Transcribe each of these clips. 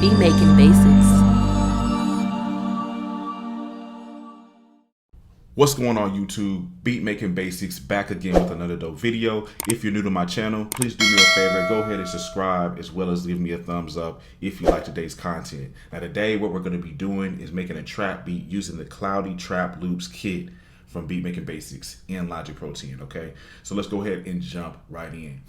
Beat Making Basics. What's going on YouTube? Beat Making Basics back again with another dope video. If you're new to my channel, please do me a favor, go ahead and subscribe as well as give me a thumbs up if you like today's content. Now today what we're going to be doing is making a trap beat using the Cloudy Trap Loops kit from Beat Making Basics in Logic Pro 10, okay? So let's go ahead and jump right in.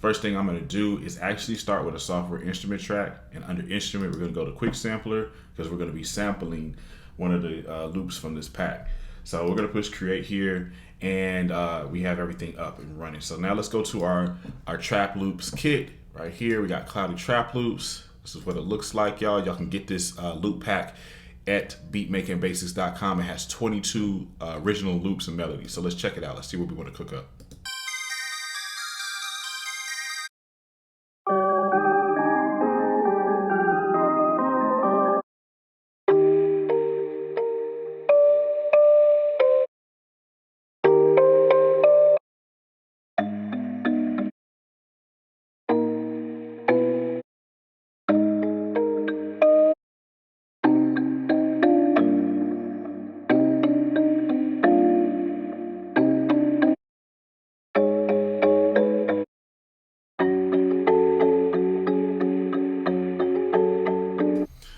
First thing I'm going to do is actually start with a software instrument track, and under instrument we're going to go to quick sampler because we're going to be sampling one of the loops from this pack. So we're going to push create here, and we have everything up and running. So now let's go to our trap loops kit. Right here we got Cloudy Trap Loops. This is what it looks like, y'all. Y'all can get this loop pack at beatmakingbasics.com. It has 22 original loops and melodies. So let's check it out. Let's see what we want to cook up.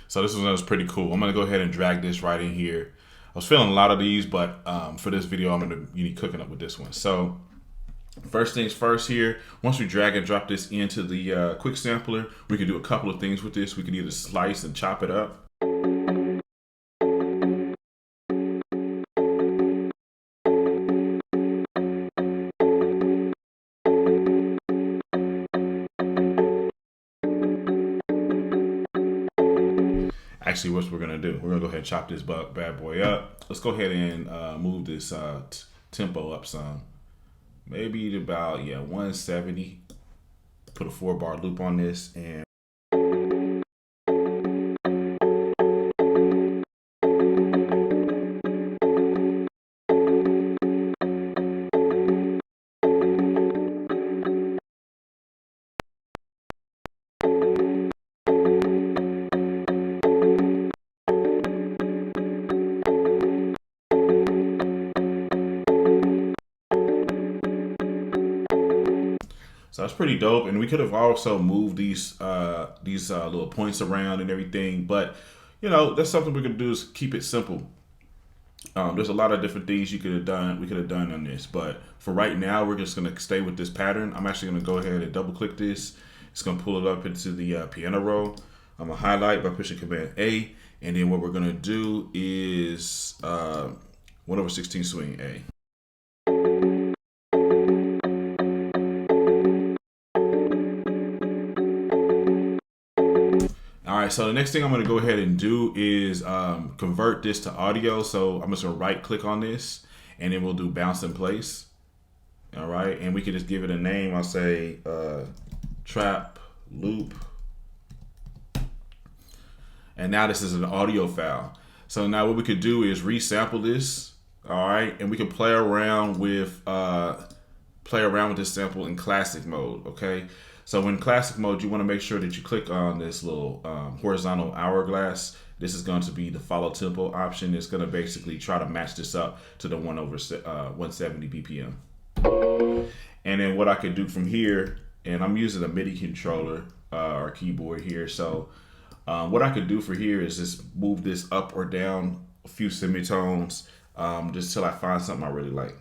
So this one was pretty cool. I'm gonna go ahead and drag this right in here. I was feeling a lot of these, but for this video, I'm gonna be cooking up with this one. So first things first here, once we drag and drop this into the quick sampler, we can do a couple of things with this. We can either slice and chop it up. Actually, what we're gonna do, we're gonna go ahead and chop this bad boy up. Let's go ahead and move this tempo up some, maybe to about 170. Put a 4-bar loop on this, and so that's pretty dope. And we could have also moved these little points around and everything, but you know, that's something we could do is keep it simple. There's a lot of different things you could have done. We could have done on this, but for right now, we're just gonna stay with this pattern. I'm actually gonna go ahead and double click this. It's gonna pull it up into the piano roll. I'm gonna highlight by pushing Command A, and then what we're gonna do is 1/16 swing A. All right, so the next thing I'm gonna go ahead and do is convert this to audio. So I'm just gonna right click on this, and then we'll do bounce in place. All right, and we can just give it a name. I'll say trap loop. And now this is an audio file. So now what we could do is resample this. All right, and we can play around with this sample in classic mode. Okay. So in classic mode, you want to make sure that you click on this little horizontal hourglass. This is going to be the follow tempo option. It's going to basically try to match this up to the 1/170 BPM. And then what I can do from here, and I'm using a MIDI controller or keyboard here. So what I could do for here is just move this up or down a few semitones just till I find something I really like.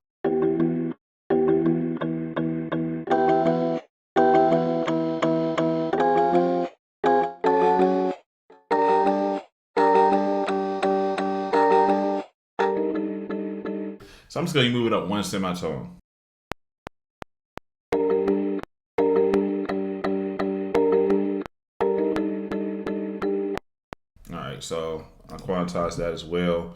So I'm just going to move it up one semitone. All right, so I'll quantize that as well.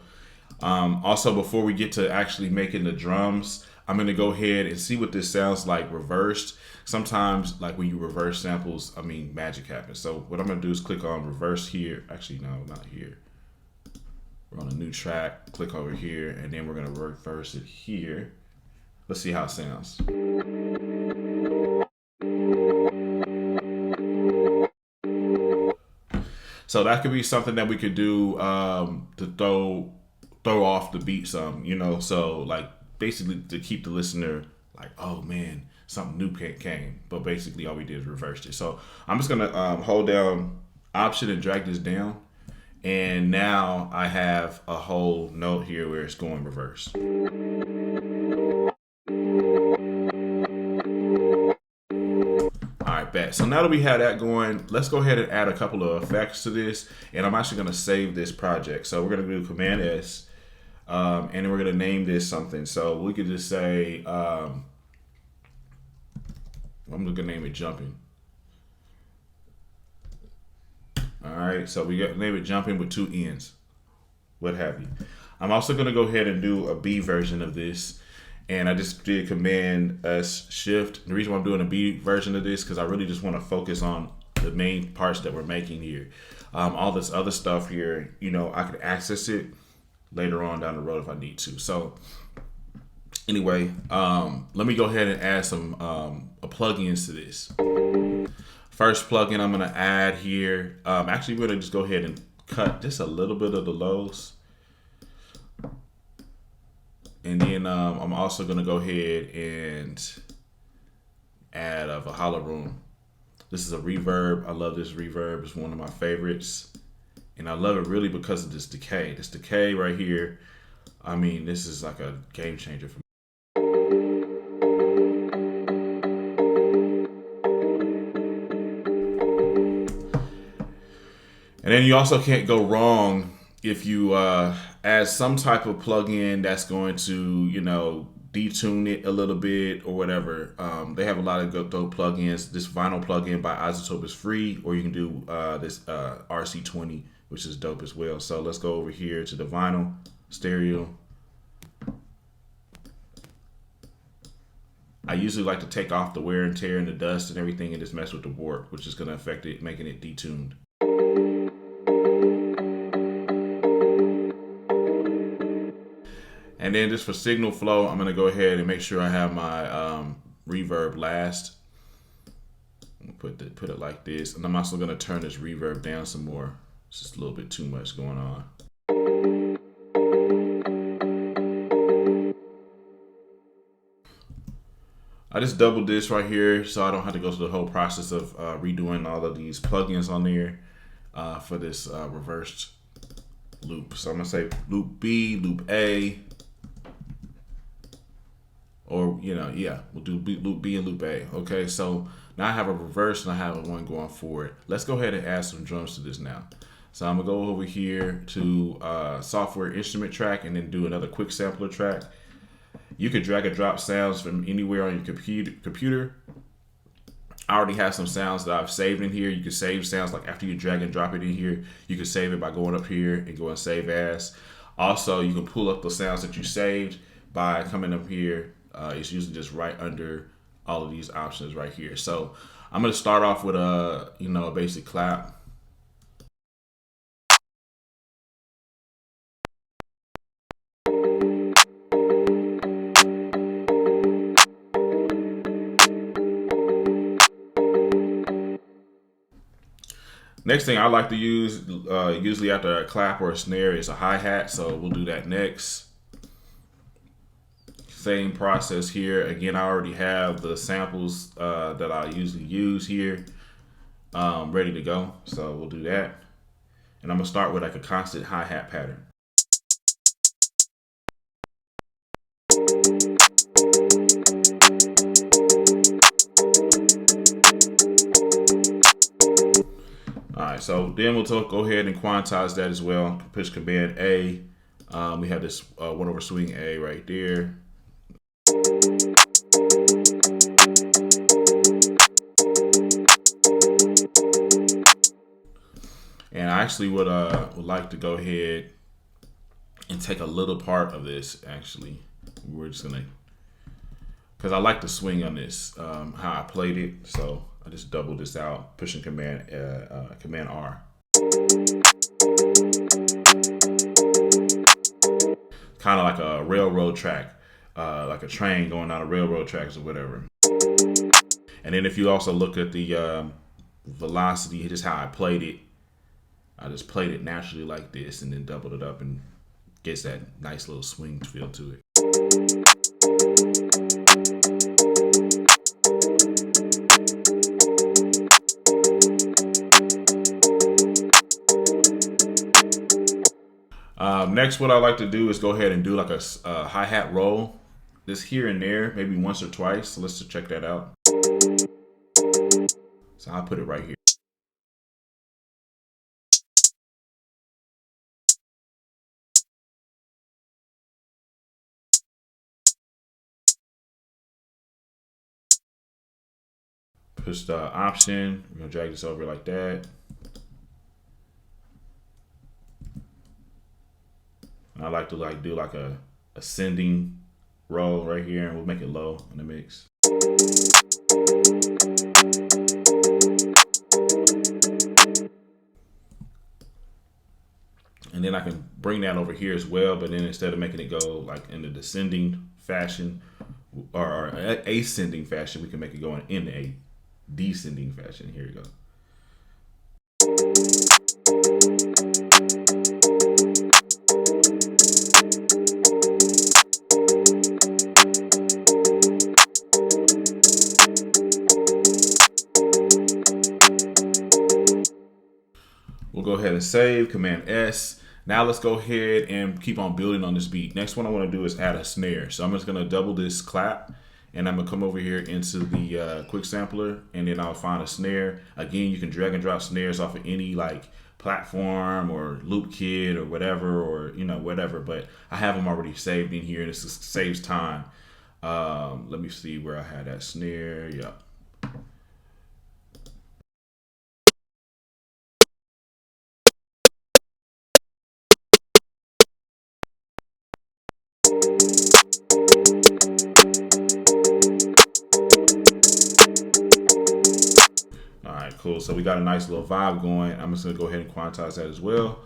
Also, before we get to actually making the drums, I'm going to go ahead and see what this sounds like reversed. Sometimes, like when you reverse samples, magic happens. So what I'm going to do is click on reverse here. Actually, no, not here. We're on a new track, click over here, and then we're gonna reverse it here. Let's see how it sounds. So that could be something that we could do to throw off the beat some, you know. So like basically to keep the listener like, oh man, something new came. But basically all we did is reversed it. So I'm just gonna hold down Option and drag this down. And now I have a whole note here where it's going reverse. All right, bet. So now that we have that going, let's go ahead and add a couple of effects to this. And I'm actually going to save this project. So we're going to do Command S. And then we're going to name this something. So we could just say, I'm going to name it Jumping. All right, so we got name it Jumping with 2 N's, what have you. I'm also going to go ahead and do a B version of this. And I just did Command S Shift. The reason why I'm doing a B version of this because I really just want to focus on the main parts that we're making here. All this other stuff here, you know, I could access it later on down the road if I need to. So anyway, let me go ahead and add some plugins to this. First plugin I'm going to add here. Actually, we're going to just go ahead and cut just a little bit of the lows. And then I'm also going to go ahead and add a Valhalla Room. This is a reverb. I love this reverb. It's one of my favorites. And I love it really because of this decay. This decay right here, I mean, this is like a game changer for me. And then you also can't go wrong if you add some type of plugin that's going to, you know, detune it a little bit or whatever. They have a lot of dope plugins. This vinyl plugin by iZotope is free, or you can do this RC20, which is dope as well. So let's go over here to the vinyl stereo. I usually like to take off the wear and tear and the dust and everything and just mess with the warp, which is going to affect it, making it detuned. And then just for signal flow, I'm going to go ahead and make sure I have my reverb last. Put it like this. And I'm also going to turn this reverb down some more. It's just a little bit too much going on. I just doubled this right here so I don't have to go through the whole process of redoing all of these plugins on there for this reversed loop. So I'm going to say loop B, loop A. Or, you know, yeah, we'll do loop B and loop A. Okay, so now I have a reverse and I have one going forward. Let's go ahead and add some drums to this now. So I'm gonna go over here to software instrument track and then do another quick sampler track. You could drag and drop sounds from anywhere on your computer. I already have some sounds that I've saved in here. You can save sounds like after you drag and drop it in here. You can save it by going up here and going save as. Also, you can pull up the sounds that you saved by coming up here. It's usually just right under all of these options right here. So I'm going to start off with a, you know, a basic clap. Next thing I like to use, usually after a clap or a snare, is a hi-hat. So we'll do that next. Same process here. Again, I already have the samples that I usually use here ready to go. So we'll do that. And I'm gonna start with like a constant hi-hat pattern. All right, so then we'll go ahead and quantize that as well. Push Command A. We have this 1/over swing A right there. And I actually would like to go ahead and take a little part of this. Actually, we're just gonna, because I like the swing on this, how I played it. So I just doubled this out, pushing Command R. Kind of like a railroad track, like a train going down a railroad tracks or whatever. And then if you also look at the velocity, just how I played it, I just played it naturally like this and then doubled it up and gets that nice little swing feel to it. Next, what I like to do is go ahead and do like a hi-hat roll. This here and there, maybe once or twice. So let's just check that out. So I'll put it right here. Push the option. We're gonna drag this over like that. And I like to do like a ascending roll right here, and we'll make it low in the mix. And then I can bring that over here as well, but then instead of making it go like in the descending fashion or ascending fashion, we can make it go in a descending fashion. Here you go. We'll go ahead and save, Command S. Now let's go ahead and keep on building on this beat. Next one I want to do is add a snare. So I'm just going to double this clap, and I'm going to come over here into the quick sampler, and then I'll find a snare. Again, you can drag and drop snares off of any like platform or loop kit or whatever, or whatever, but I have them already saved in here, and this saves time. Let me see where I had that snare. Yep. Cool. So we got a nice little vibe going. I'm just going to go ahead and quantize that as well.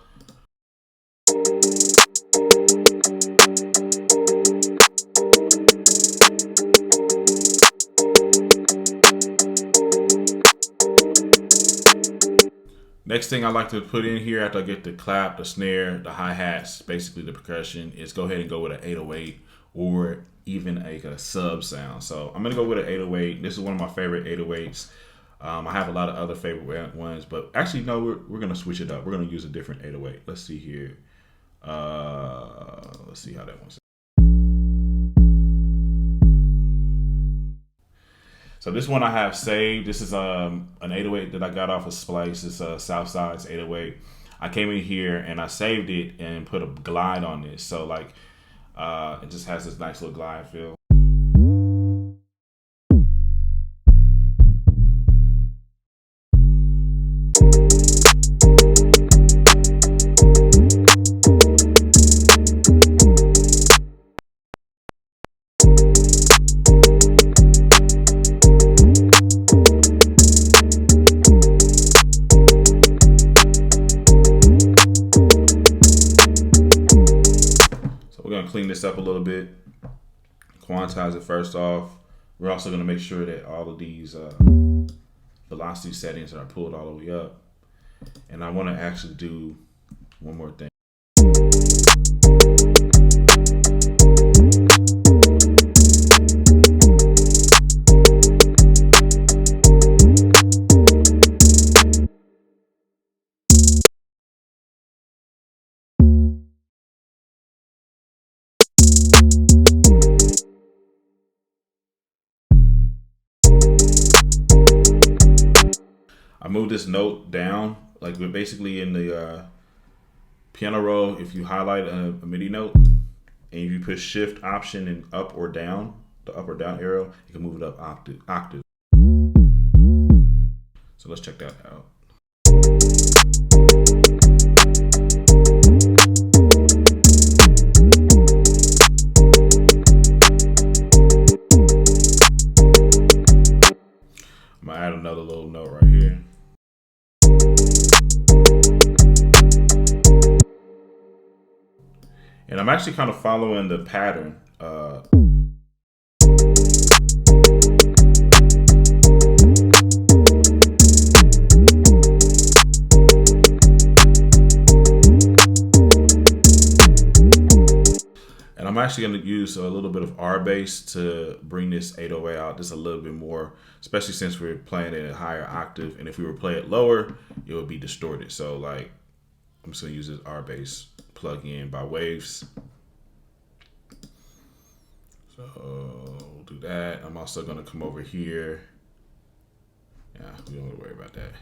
Next thing I like to put in here after I get the clap, the snare, the hi-hats, basically the percussion, is go ahead and go with an 808 or even a sub sound. So I'm going to go with an 808. This is one of my favorite 808s. I have a lot of other favorite ones, but actually, no, we're going to switch it up. We're going to use a different 808. Let's see here. Let's see how that one's. So this one I have saved. This is an 808 that I got off of Splice. It's Southside's 808. I came in here and I saved it and put a glide on this. So like, it just has this nice little glide feel. Clean this up a little bit, quantize it first off. We're also going to make sure that all of these velocity settings are pulled all the way up. And I want to actually do one more thing. I move this note down, like we're basically in the piano roll. If you highlight a MIDI note and if you push Shift, Option, and up or down, the up or down arrow, you can move it up octave. So let's check that out. I'm gonna add another little note right here. And I'm actually kind of following the pattern. I'm actually going to use a little bit of R bass to bring this 808 out just a little bit more, especially since we're playing it at a higher octave. And if we were playing it lower, it would be distorted. So like, I'm just going to use this R bass plug-in by Waves. So we'll do that. I'm also going to come over here. Yeah, we don't have to worry about that.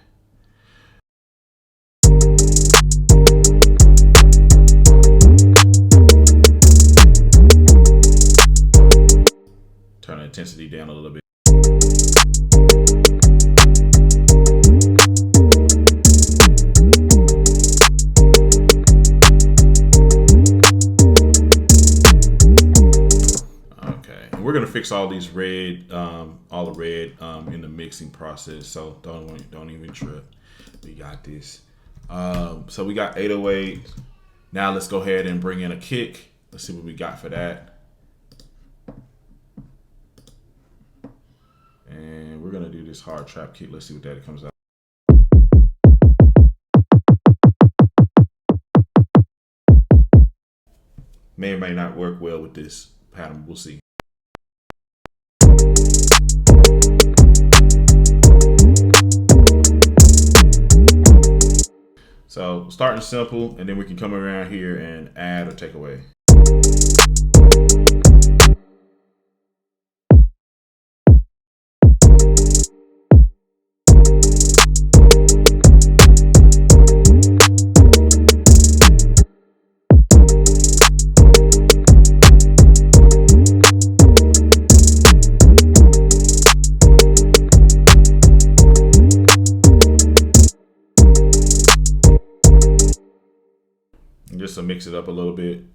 Turn the intensity down a little bit. Okay, and we're gonna fix all these red, all the red in the mixing process. So don't even trip. We got this. So we got 808. Now let's go ahead and bring in a kick. Let's see what we got for that. And we're gonna do this hard trap kick. Let's see what that comes out. May or may not work well with this pattern. We'll see. So starting simple, and then we can come around here and add or take away. Just to mix it up a little bit.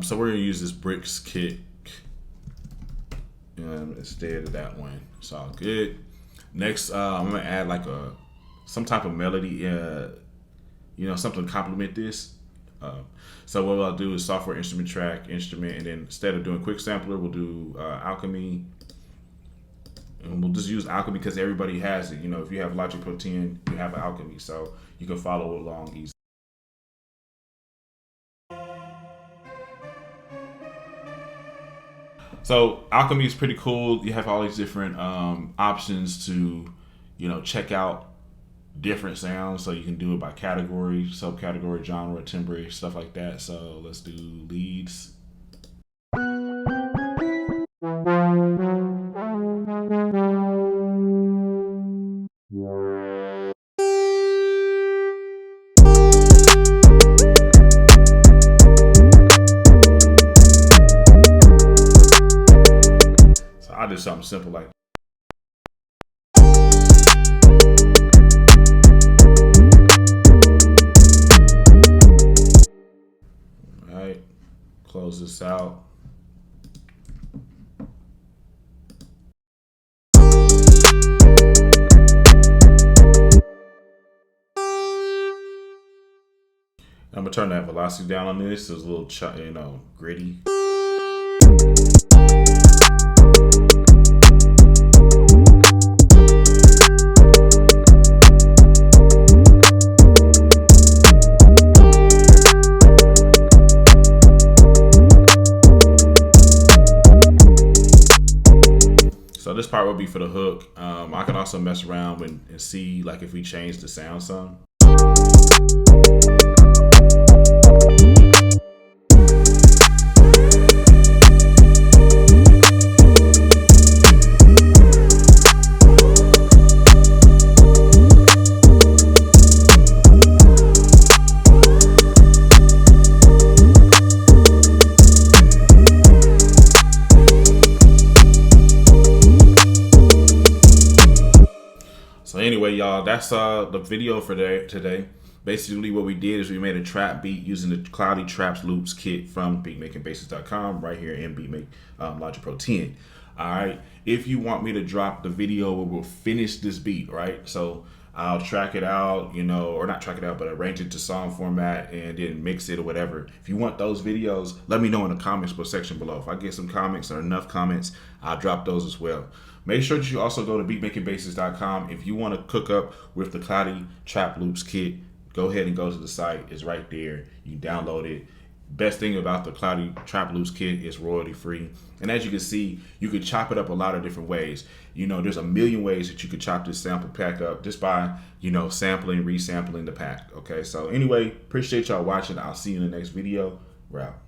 So we're gonna use this bricks kick instead of that one. It's all good. Next, I'm gonna add like some type of melody, something to complement this. So what I'll do is software instrument track, instrument, and then instead of doing quick sampler, we'll do Alchemy. And we'll just use Alchemy because everybody has it. You know, if you have Logic Pro 10, you have Alchemy, so you can follow along easily. So Alchemy is pretty cool. You have all these different options to, check out different sounds. So you can do it by category, subcategory, genre, timbre, stuff like that. So let's do leads. I did something simple like all right, close this out. I'm gonna turn that velocity down on this. It's a little, gritty. So this part will be for the hook. I can also mess around and see like if we change the sound some. y'all, that's the video for today. Basically, what we did is we made a trap beat using the Cloudy Traps Loops kit from beatmakingbasics.com right here in Beatmake Logic Pro 10. All right. If you want me to drop the video where we'll finish this beat, right? So I'll track it out, you know, or not track it out, but arrange it to song format and then mix it or whatever. If you want those videos, let me know in the comments section below. If I get some comments or enough comments, I'll drop those as well. Make sure that you also go to beatmakingbasics.com if you want to cook up with the Cloudy Trap Loops kit. Go ahead and go to the site. It's right there. You download it. Best thing about the Cloudy Trap Loops kit is royalty free. And as you can see, you can chop it up a lot of different ways. You know, there's a million ways that you could chop this sample pack up just by, you know, sampling, resampling the pack. Okay, so anyway, appreciate y'all watching. I'll see you in the next video. We're out.